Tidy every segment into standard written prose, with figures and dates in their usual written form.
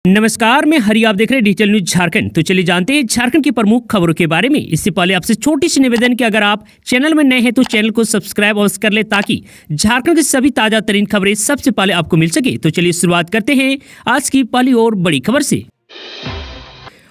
नमस्कार, मैं हरि। आप देख रहे हैं डिजिटल न्यूज झारखंड। तो चलिए जानते हैं झारखंड की प्रमुख खबरों के बारे में। इससे पहले आपसे छोटी सी निवेदन कि अगर आप चैनल में नए हैं तो चैनल को सब्सक्राइब अवश्य कर ले ताकि झारखंड की सभी ताजा तरीन खबरें सबसे पहले आपको मिल सके। तो चलिए शुरुआत करते हैं आज की पहली और बड़ी खबर से।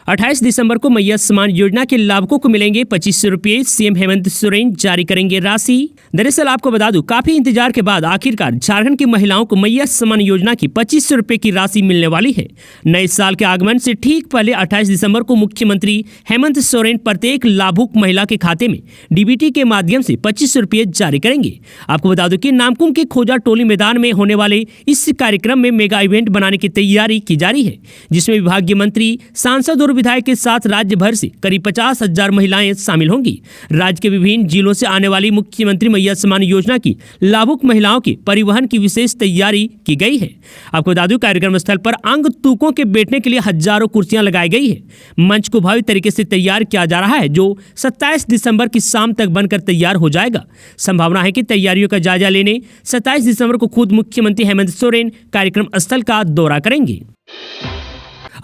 28 दिसंबर को मैया सम्मान योजना के लाभुकों को मिलेंगे 2500 रुपये। सीएम हेमंत सोरेन जारी करेंगे राशि। दरअसल आपको बता दूं, काफी इंतजार के बाद आखिरकार झारखंड की महिलाओं को मैया सम्मान योजना की 2500 रुपये की राशि मिलने वाली है। नए साल के आगमन से ठीक पहले 28 दिसंबर को मुख्यमंत्री हेमंत सोरेन प्रत्येक लाभुक महिला के खाते में डीबीटी के माध्यम से 2500 रुपये जारी करेंगे। आपको बता दूं कि नामकुम के खोजा टोली मैदान में होने वाले इस कार्यक्रम में मेगा इवेंट बनाने की तैयारी की जा रही है, जिसमें विभागीय मंत्री, सांसद और विधायक के साथ राज्य भर से करीब 50,000 महिलाएं शामिल होंगी। राज्य के विभिन्न जिलों से आने वाली मुख्यमंत्री मैया सम्मान योजना की लाभुक महिलाओं के परिवहन की विशेष तैयारी की गई है। आपको बता दूं, कार्यक्रम स्थल पर आगंतुकों के बैठने के लिए हजारों कुर्सियां लगाई गई है। मंच को भव्य तरीके से तैयार किया जा रहा है, जो 27 दिसंबर की शाम तक बनकर तैयार हो जाएगा। संभावना है कि तैयारियों का जायजा लेने 27 दिसंबर को खुद मुख्यमंत्री हेमंत सोरेन कार्यक्रम स्थल का दौरा करेंगे।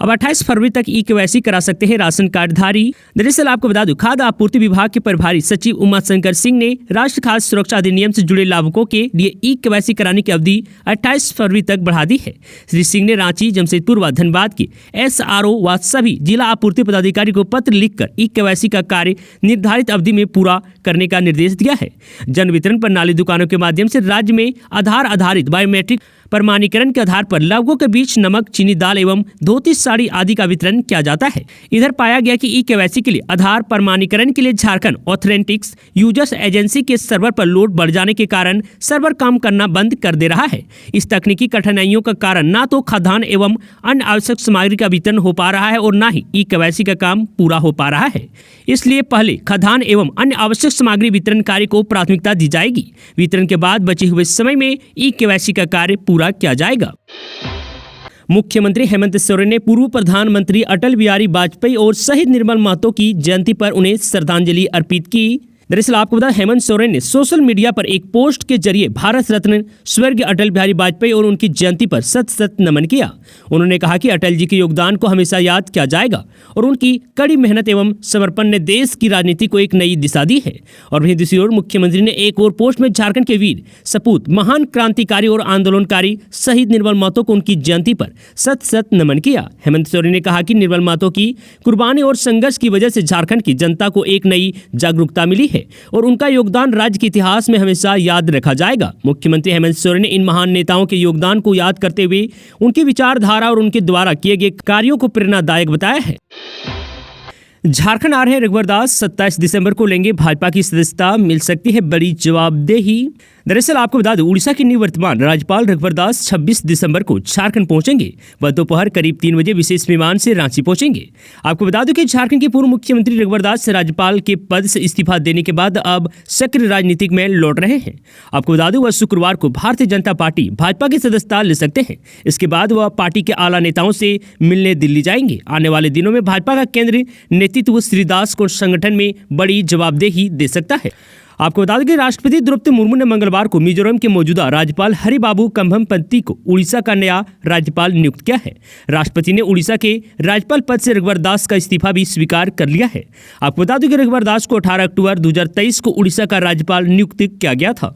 अब 28 फरवरी तक ई-केवाईसी करा सकते हैं राशन कार्डधारी। दरअसल आपको बता दूं, खाद्य आपूर्ति विभाग के प्रभारी सचिव उमा शंकर सिंह ने राष्ट्रीय खाद्य सुरक्षा अधिनियम से जुड़े लाभुकों के लिए ई-केवाईसी कराने की अवधि 28 फरवरी तक बढ़ा दी है। श्री सिंह ने रांची, जमशेदपुर व धनबाद के SRO व सभी जिला आपूर्ति पदाधिकारी को पत्र लिखकर ई-केवाईसी का कार्य निर्धारित अवधि में पूरा करने का निर्देश दिया है। जन वितरण प्रणाली दुकानों के माध्यम से राज्य में आधार आधारित बायोमेट्रिक प्रमाणीकरण के आधार पर लाभुकों के बीच नमक, चीनी, दाल एवं धोती, साड़ी आदि का वितरण किया जाता है। इधर पाया गया कि ई-केवाईसी के लिए आधार प्रमाणीकरण के लिए झारखंड ऑथेंटिक्स यूजर्स एजेंसी के सर्वर पर लोड बढ़ जाने के कारण सर्वर काम करना बंद कर दे रहा है। इस तकनीकी कठिनाइयों का कारण ना तो खाद्यान्न एवं अन्य आवश्यक सामग्री का वितरण हो पा रहा है और ना ही ई-केवाईसी का काम पूरा हो पा रहा है। इसलिए पहले खाद्यान्न एवं अन्य आवश्यक सामग्री वितरण कार्य को प्राथमिकता दी जाएगी। वितरण के बाद बचे हुए समय में ई-केवाईसी का कार्य पूरा किया जाएगा। मुख्यमंत्री हेमंत सोरेन ने पूर्व प्रधानमंत्री अटल बिहारी वाजपेयी और शहीद निर्मल महतो की जयंती पर उन्हें श्रद्धांजलि अर्पित की। दरअसल आपको बता, हेमंत सोरेन ने सोशल मीडिया पर एक पोस्ट के जरिए भारत रत्न स्वर्गीय अटल बिहारी वाजपेयी और उनकी जयंती पर शत शत नमन किया। उन्होंने कहा कि अटल जी के योगदान को हमेशा याद किया जाएगा और उनकी कड़ी मेहनत एवं समर्पण ने देश की राजनीति को एक नई दिशा दी है। और वहीं दूसरी ओर मुख्यमंत्री ने एक और पोस्ट में झारखंड के वीर सपूत, महान क्रांतिकारी और आंदोलनकारी शहीद निर्मल महतो को उनकी जयंती पर शत शत नमन किया। हेमंत सोरेन ने कहा कि निर्मल महतो की कुर्बानी और संघर्ष की वजह से झारखंड की जनता को एक नई जागरूकता मिली और उनका योगदान राज्य के इतिहास में हमेशा याद रखा जाएगा। मुख्यमंत्री हेमंत सोरेन ने इन महान नेताओं के योगदान को याद करते हुए उनकी विचारधारा और उनके द्वारा किए गए कार्यों को प्रेरणादायक बताया है। झारखंड आ रहे रघुवर दास 27 दिसंबर को लेंगे भाजपा की सदस्यता, मिल सकती है बड़ी जवाबदेही। दरअसल आपको बता दूं, उड़ीसा के निवर्तमान राज्यपाल रघुवर दास 26 दिसंबर को झारखंड पहुंचेंगे। वह दोपहर करीब 3 बजे विशेष विमान से रांची पहुंचेंगे। आपको बता दूं कि झारखंड के पूर्व मुख्यमंत्री रघुवर दास राज्यपाल के पद से इस्तीफा देने के बाद अब सक्रिय राजनीतिक में लौट रहे हैं। आपको बता दूं, वह शुक्रवार को भारतीय जनता पार्टी भाजपा की सदस्यता ले सकते हैं। इसके बाद वह पार्टी के आला नेताओं से मिलने दिल्ली जाएंगे। आने वाले दिनों में भाजपा का केंद्रीय नेतृत्व श्री दास को संगठन में बड़ी जवाबदेही दे सकता है। आपको बता दें कि राष्ट्रपति द्रौपदी मुर्मू ने मंगलवार को मिजोरम के मौजूदा राज्यपाल हरिबाबू कंभमपंती को उड़ीसा का नया राज्यपाल नियुक्त किया है। राष्ट्रपति ने उड़ीसा के राज्यपाल पद से रघुवर दास का इस्तीफा भी स्वीकार कर लिया है। आपको बता दें कि रघुवर दास को 18 अक्टूबर 2023 को उड़ीसा का राज्यपाल नियुक्त किया गया था।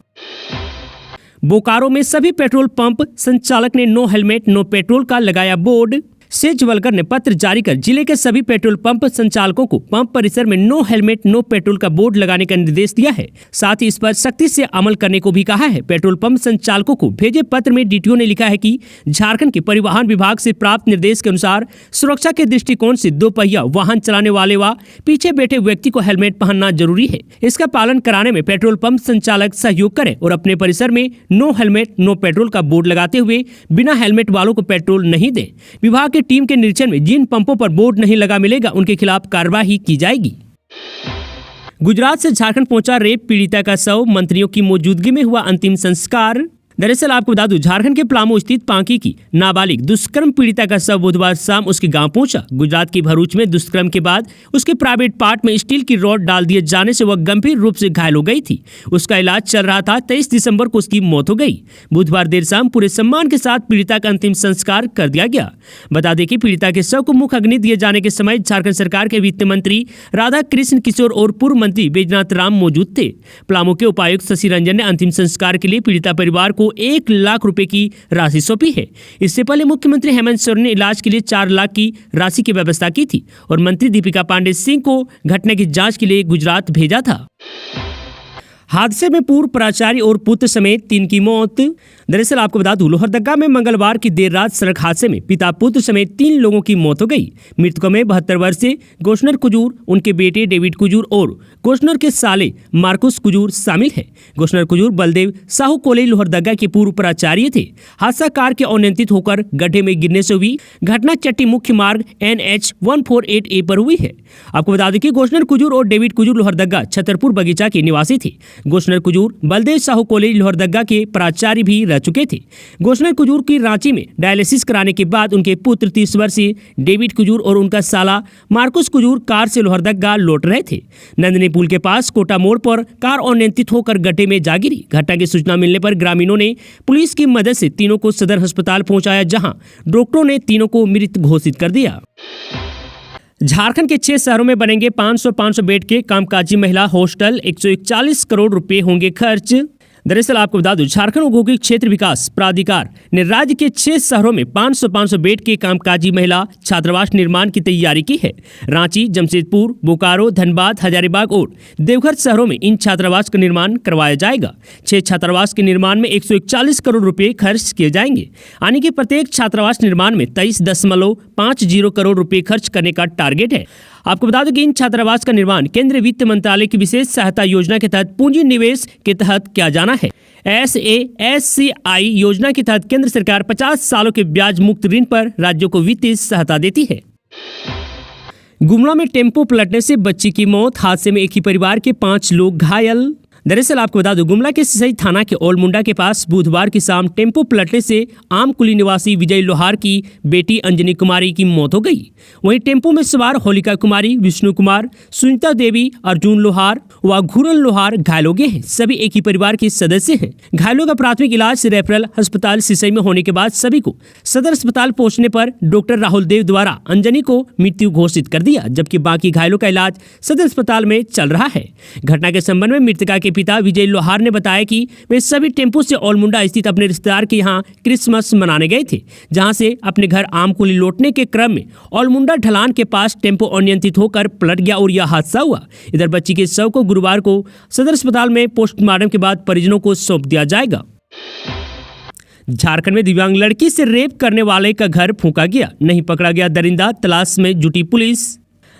बोकारो में सभी पेट्रोल पंप संचालक ने नो हेलमेट नो पेट्रोल का लगाया बोर्ड। सेठ जवलकर ने पत्र जारी कर जिले के सभी पेट्रोल पंप संचालकों को पंप परिसर में नो हेलमेट नो पेट्रोल का बोर्ड लगाने का निर्देश दिया है। साथ ही इस पर सख्ती से अमल करने को भी कहा है। पेट्रोल पंप संचालकों को भेजे पत्र में डीटीओ ने लिखा है कि झारखंड के परिवहन विभाग से प्राप्त निर्देश के अनुसार सुरक्षा के दृष्टिकोण से 2 पहिया वाहन चलाने वाले व पीछे बैठे व्यक्ति को हेलमेट पहनना जरूरी है। इसका पालन कराने में पेट्रोल पंप संचालक सहयोग करें और अपने परिसर में नो हेलमेट नो पेट्रोल का बोर्ड लगाते हुए बिना हेलमेट वालों को पेट्रोल नहीं दें। विभाग टीम के निरीक्षण में जिन पंपों पर बोर्ड नहीं लगा मिलेगा उनके खिलाफ कार्रवाई की जाएगी। गुजरात से झारखंड पहुंचा रेप पीड़िता का शव, मंत्रियों की मौजूदगी में हुआ अंतिम संस्कार। दरअसल आपको बता दूं, झारखंड के पलामू स्थित पांकी की नाबालिग दुष्कर्म पीड़िता का शव बुधवार शाम उसके गांव पहुंचा। गुजरात के भरूच में दुष्कर्म के बाद उसके प्राइवेट पार्ट में स्टील की रॉड डाल दिए जाने से वह गंभीर रूप से घायल हो गई थी। उसका इलाज चल रहा था। 23 दिसंबर को उसकी मौत हो गई। बुधवार देर शाम पूरे सम्मान के साथ पीड़िता का अंतिम संस्कार कर दिया गया। बता दें कि पीड़िता के शव को मुख अग्नि दिए जाने के समय झारखंड सरकार के वित्त मंत्री राधा कृष्ण किशोर और पूर्व मंत्री बैजनाथ राम मौजूद थे। पलामू के उपायुक्त शशि रंजन ने अंतिम संस्कार के लिए पीड़िता परिवार को 1 लाख रुपए की राशि सौंपी है। इससे पहले मुख्यमंत्री हेमंत सोरेन ने इलाज के लिए 4 लाख की राशि की व्यवस्था की थी और मंत्री दीपिका पांडे सिंह को घटना की जांच के लिए गुजरात भेजा था। हादसे में पूर्व प्राचार्य और पुत्र समेत 3 की मौत। दरअसल आपको बता दूं, लोहरदगा में मंगलवार की देर रात सड़क हादसे में पिता पुत्र समेत 3 लोगों की मौत हो गई। मृतकों में 72 वर्षीय गोशनर कुजूर, उनके बेटे डेविड कुजूर और गोशनर के साले मार्कुस कुजूर शामिल है। गोशनर कुजूर बलदेव साहू कॉलेज लोहरदगा के पूर्व प्राचार्य थे। हादसा कार के अनियंत्रित होकर गड्ढे में गिरने से हुई। घटना चट्टी मुख्य मार्ग NH 148A पर हुई है। आपको बता दें कि गोशनर कुजूर और डेविड कुजूर लोहरदगा छतरपुर बगीचा के निवासी थे। गोशनर कुजूर बलदेव साहू कॉलेज लोहरदगा के प्राचार्य भी रह चुके थे। गोशनर कुजूर की रांची में डायलिसिस कराने के बाद उनके पुत्र 30 वर्षीय डेविड कुजूर और उनका साला मार्कुस कुजूर कार से लोहरदगा लौट रहे थे। नंदनी पुल के पास कोटा मोड़ पर कार अनियंत्रित होकर गड्ढे में जा गिरी। घटना की सूचना मिलने पर ग्रामीणों ने पुलिस की मदद से तीनों को सदर अस्पताल पहुंचाया, जहां डॉक्टरों ने तीनों को मृत घोषित कर दिया। झारखंड के 6 शहरों में बनेंगे 500 बेड के कामकाजी महिला हॉस्टल। 141 करोड़ रुपए होंगे खर्च। दरअसल आपको बता दूं, झारखंड औद्योगिक क्षेत्र विकास प्राधिकार ने राज्य के 6 शहरों में 500 बेड के कामकाजी महिला छात्रावास निर्माण की तैयारी की है। रांची, जमशेदपुर, बोकारो, धनबाद, हजारीबाग और देवघर शहरों में इन छात्रावास का निर्माण करवाया जाएगा। 6 छात्रावास के निर्माण में 141 करोड़ रुपए खर्च किए जाएंगे। यानी कि प्रत्येक छात्रावास निर्माण में 23.50 करोड़ रुपए खर्च करने का टारगेट है। आपको बता दूं कि इन छात्रावास का निर्माण केंद्रीय वित्त मंत्रालय की विशेष सहायता योजना के तहत पूंजी निवेश के तहत किया जाना है। SASCI योजना के तहत केंद्र सरकार 50 सालों के ब्याज मुक्त ऋण पर राज्यों को वित्तीय सहायता देती है। गुमला में टेम्पो पलटने से बच्ची की मौत। हादसे में एक ही परिवार के 5 लोग घायल। दरअसल आपको बता दूं, गुमला के सिसई थाना के ओलमुंडा के पास बुधवार की शाम टेम्पो पलटने से आमकुली निवासी विजय लोहार की बेटी अंजनी कुमारी की मौत हो गई। वहीं टेम्पो में सवार होलिका कुमारी, विष्णु कुमार, सुनीता देवी, अर्जुन लोहार व घूरन लोहार घायल हो गए हैं। सभी एक ही परिवार के सदस्य हैं। घायलों का प्राथमिक इलाज रेफरल अस्पताल सिसई में होने के बाद सभी को सदर अस्पताल पहुंचने पर डॉक्टर राहुल देव द्वारा अंजनी को मृत्यु घोषित कर दिया, जबकि बाकी घायलों का इलाज सदर अस्पताल में चल रहा है। घटना के संबंध में मृतका के पिता विजय लोहार ने बताया कि वे सभी टेम्पो से ओलमुंडा स्थित अपने रिश्तेदार के यहां क्रिसमस मनाने गए थे, जहां से अपने घर आमकुली लौटने के क्रम में ओलमुंडा ढलान के पास टेम्पो अनियंत्रित होकर पलट गया और यह हादसा हुआ। इधर बच्ची के शव को गुरुवार को सदर अस्पताल में पोस्टमार्टम के बाद परिजनों को सौंप दिया जाएगा। झारखंड में दिव्यांग लड़की से रेप करने वाले का घर फूंका गया, नहीं पकड़ा गया दरिंदा, तलाश में जुटी पुलिस।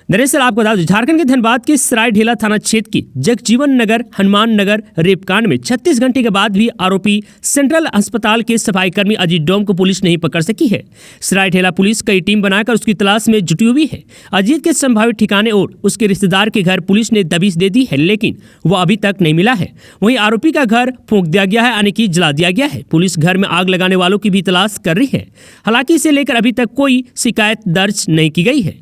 दरअसल आपको बता दें, झारखंड के धनबाद के सरायढेला थाना क्षेत्र के जगजीवन नगर हनुमान नगर रेप कांड में 36 घंटे के बाद भी आरोपी सेंट्रल अस्पताल के सफाई कर्मी अजीत डोम को पुलिस नहीं पकड़ सकी है। सरायढेला पुलिस कई टीम बनाकर उसकी तलाश में जुटी हुई है। अजीत के संभावित ठिकाने और उसके रिश्तेदार के घर पुलिस ने दबिश दे दी है, लेकिन वह अभी तक नहीं मिला है। वहीं आरोपी का घर फूंक दिया गया है, यानी कि जला दिया गया है। पुलिस घर में आग लगाने वालों की भी तलाश कर रही है। हालांकि इसे लेकर अभी तक कोई शिकायत दर्ज नहीं की गई है।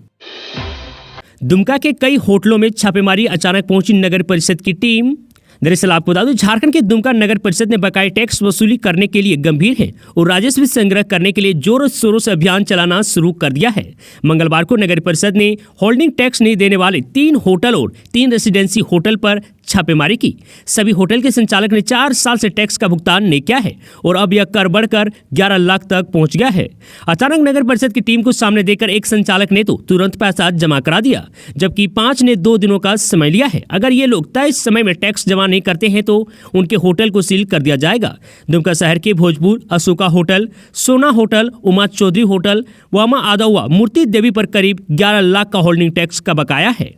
दुमका के कई होटलों में छापेमारी, अचानक पहुंची नगर परिषद की टीम। दरअसल आपको बता दूं, झारखंड के दुमका नगर परिषद ने बकाया टैक्स वसूली करने के लिए गंभीर है और राजस्व संग्रह करने के लिए जोरों शोरों से अभियान चलाना शुरू कर दिया है। मंगलवार को नगर परिषद ने होल्डिंग टैक्स नहीं देने वाले 3 होटल और 3 रेसिडेंसी होटल पर छापेमारी की। सभी होटल के संचालक ने 4 साल से टैक्स का भुगतान नहीं किया है और अब यह कर बढ़कर 11 लाख तक पहुंच गया है। अचानक नगर परिषद की टीम को सामने देकर एक संचालक ने तो तुरंत पैसा जमा करा दिया, जबकि 5 ने 2 दिनों का समय लिया है। अगर ये लोग तय समय में टैक्स जमा नहीं करते हैं तो उनके होटल को सील कर दिया जाएगा। दुमका शहर के भोजपुर, अशोका होटल, सोना होटल, उमा चौधरी होटल, वामा आदौआ, मूर्ति देवी पर करीब 11 लाख का होल्डिंग टैक्स का बकाया है।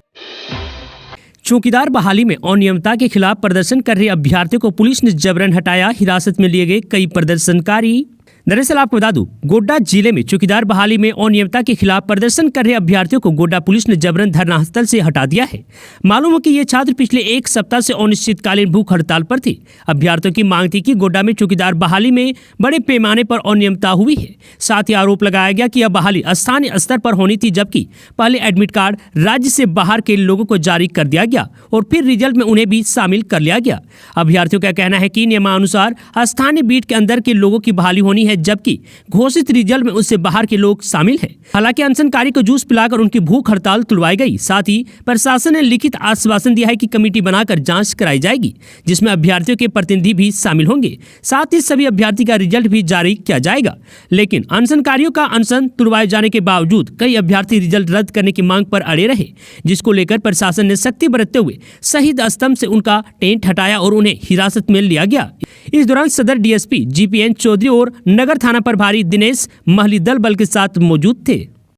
चौकीदार बहाली में अनियमितता के खिलाफ प्रदर्शन कर रहे अभ्यर्थियों को पुलिस ने जबरन हटाया। हिरासत में लिए गए कई प्रदर्शनकारी। दरअसल आपको बता दूं, गोड्डा जिले में चौकीदार बहाली में अनियमितता के खिलाफ प्रदर्शन कर रहे अभ्यर्थियों को गोड्डा पुलिस ने जबरन धरना स्थल से हटा दिया है। मालूम हो कि ये छात्र पिछले एक सप्ताह से अनिश्चितकालीन भूख हड़ताल पर थे। अभ्यर्थियों की मांग थी कि गोड्डा में चौकीदार बहाली में बड़े पैमाने पर अनियमितता हुई है। साथ ही आरोप लगाया गया कि यह बहाली स्थानीय स्तर पर होनी थी, जबकि पहले एडमिट कार्ड राज्य से बाहर के लोगों को जारी कर दिया गया और फिर रिजल्ट में उन्हें भी शामिल कर लिया गया। अभ्यर्थियों का कहना है कि नियमानुसार स्थानीय बीट के अंदर के लोगों की बहाली होनी है, जबकि घोषित रिजल्ट में उससे बाहर के लोग शामिल हैं। हालांकि अनशनकारी को जूस पिलाकर उनकी भूख हड़ताल तुड़वाई गई। साथ ही प्रशासन ने लिखित आश्वासन दिया है कि कमेटी बनाकर जांच कराई जाएगी, जिसमें अभ्यर्थियों के प्रतिनिधि भी शामिल होंगे। साथ ही सभी अभ्यर्थी का रिजल्ट भी जारी किया जाएगा। लेकिन अनशनकारियों का अनशन तुड़वाए जाने के बावजूद कई अभ्यर्थी रिजल्ट रद्द करने की मांग पर अड़े रहे, जिसको लेकर प्रशासन ने सख्ती बरतते हुए शहीद स्तंभ से उनका टेंट हटाया और उन्हें हिरासत में लिया गया। इस दौरान सदर डीएसपी जीपीएन चौधरी और नगर थाना प्रभारी दिनेश महली दल बल के साथ मौजूद थे।